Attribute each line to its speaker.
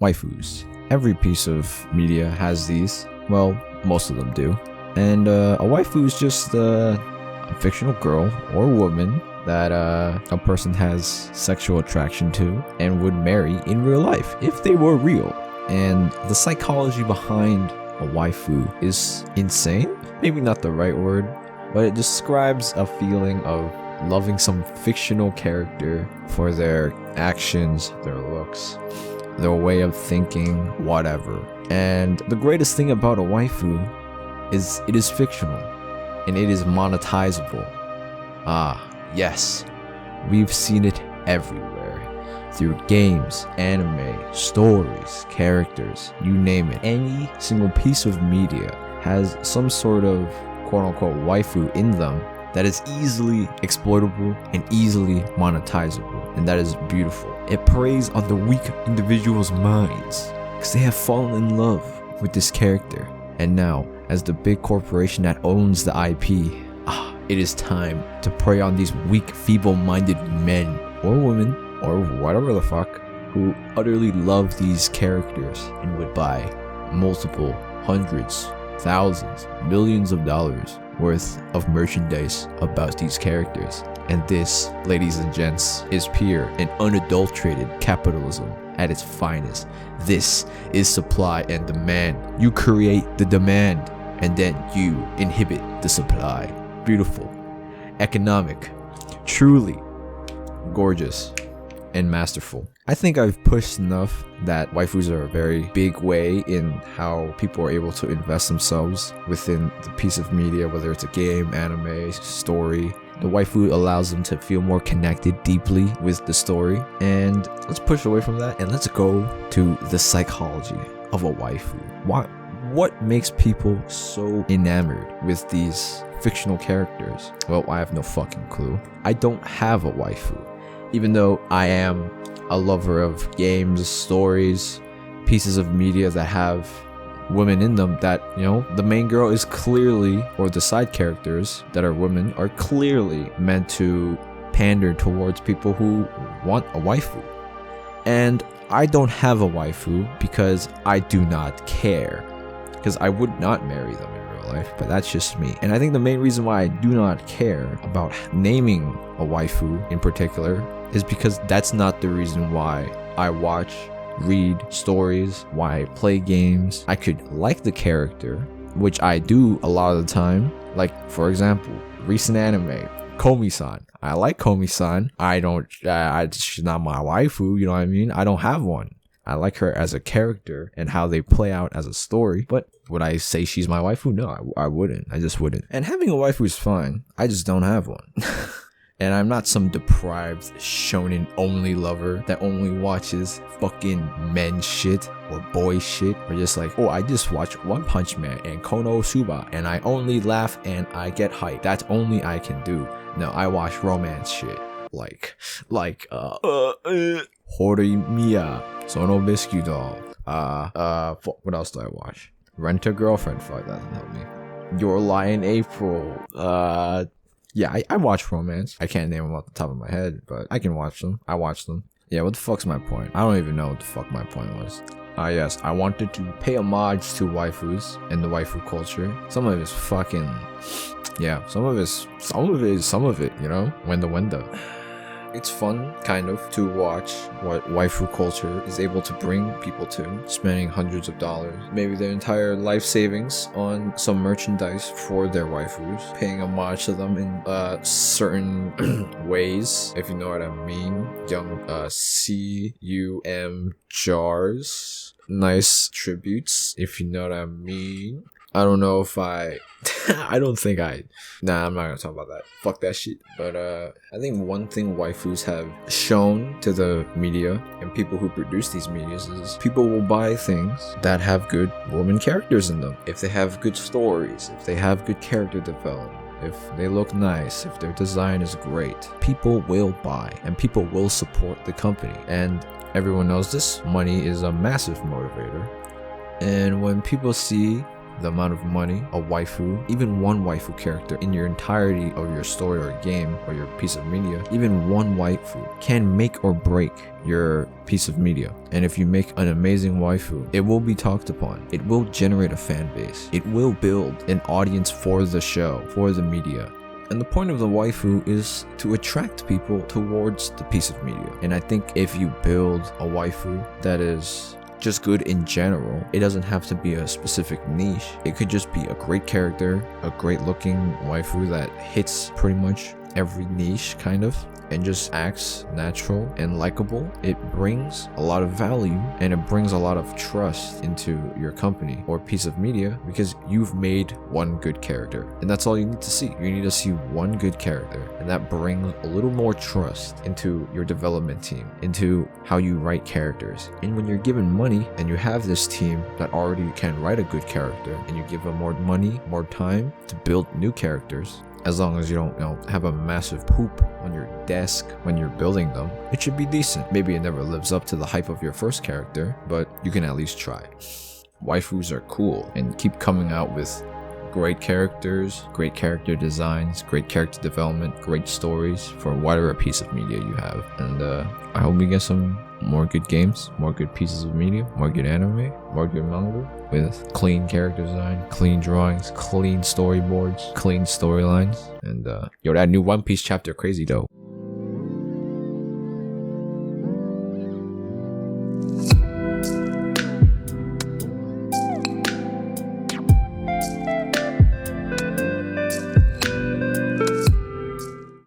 Speaker 1: Waifus. Every piece of media has these. Well, most of them do. And a waifu is just a fictional girl or woman that a person has sexual attraction to and would marry in real life if they were real. And the psychology behind a waifu is insane. Maybe not the right word, but it describes a feeling of loving some fictional character for their actions, their looks, their way of thinking, whatever. And the greatest thing about a waifu is it is fictional and it is monetizable. Yes, we've seen it everywhere. Through games, anime, stories, characters, you name it. Any single piece of media has some sort of quote-unquote waifu in them that is easily exploitable and easily monetizable, and that is beautiful. It preys on the weak individuals' minds because they have fallen in love with this character, and now as the big corporation that owns the IP, it is time to prey on these weak, feeble-minded men or women or whatever the fuck who utterly love these characters and would buy multiple hundreds, thousands, millions of dollars worth of merchandise about these characters. And this, ladies and gents, is pure and unadulterated capitalism at its finest. This is supply and demand. You create the demand and then you inhibit the supply. Beautiful, economic, truly gorgeous, and masterful. I think I've pushed enough that waifus are a very big way in how people are able to invest themselves within the piece of media, whether it's a game, anime, story. The waifu allows them to feel more connected deeply with the story. And let's push away from that and let's go to the psychology of a waifu. What makes people so enamored with these fictional characters? Well, I have no fucking clue. I don't have a waifu. Even though I am a lover of games, stories, pieces of media that have women in them that, you know, the main girl is clearly, or the side characters that are women are clearly meant to pander towards people who want a waifu. And I don't have a waifu because I do not care. Because I would not marry them in real life, but that's just me. And I think the main reason why I do not care about naming a waifu in particular is because that's not the reason why I watch, read stories, why I play games. I could like the character, which I do a lot of the time. Like, for example, recent anime, Komi-san. I like Komi-san. She's not my waifu, you know what I mean? I don't have one. I like her as a character and how they play out as a story, but would I say she's my waifu? No, I wouldn't. I just wouldn't. And having a waifu is fine. I just don't have one. And I'm not some deprived shonen only lover that only watches fucking men shit or boy shit, or just like, oh, I just watch One Punch Man and Kono Suba and I only laugh and I get hyped. That's only I can do. No, I watch romance shit. Like Horimiya, Sono Biscudo. What else do I watch? Rent a Girlfriend. Fuck, that doesn't help me. Your Lie in April. Yeah, I watch romance. I can't name them off the top of my head, but I can watch them. I watch them. Yeah, what the fuck's my point? I don't even know what the fuck my point was. Yes, I wanted to pay homage to waifus and the waifu culture. Some of it's fucking, yeah, some of it, you know, window. It's fun, kind of, to watch what waifu culture is able to bring people to, spending hundreds of dollars, maybe their entire life savings on some merchandise for their waifus, paying homage to them in certain ways, if you know what I mean. Young CUM jars, nice tributes, if you know what I mean. I don't know if I'm not gonna talk about that. Fuck that shit. But I think one thing waifus have shown to the media and people who produce these medias is people will buy things that have good woman characters in them. If they have good stories, if they have good character development, if they look nice, if their design is great, people will buy and people will support the company. And everyone knows this. Money is a massive motivator. And when people see the amount of money a waifu, even one waifu character in your entirety of your story or game or your piece of media, even one waifu can make or break your piece of media. And if you make an amazing waifu, it will be talked upon. It will generate a fan base. It will build an audience for the show, for the media. And the point of the waifu is to attract people towards the piece of media. And I think if you build a waifu that is just good in general, it doesn't have to be a specific niche. It could just be a great character, a great looking waifu that hits pretty much every niche kind of, and just acts natural and likable. It brings a lot of value and it brings a lot of trust into your company or piece of media because you've made one good character. And that's all you need to see. You need to see one good character, and that brings a little more trust into your development team, into how you write characters. And when you're given money and you have this team that already can write a good character, and you give them more money, more time to build new characters, as long as you don't have a massive poop on your desk when you're building them, it should be decent. Maybe it never lives up to the hype of your first character, but you can at least try. Waifus are cool, and keep coming out with great characters, great character designs, great character development, great stories for whatever piece of media you have. And I hope we get some more good games, more good pieces of media, more good anime, more good manga with clean character design, clean drawings, clean storyboards, clean storylines. And yo, that new One Piece chapter crazy though.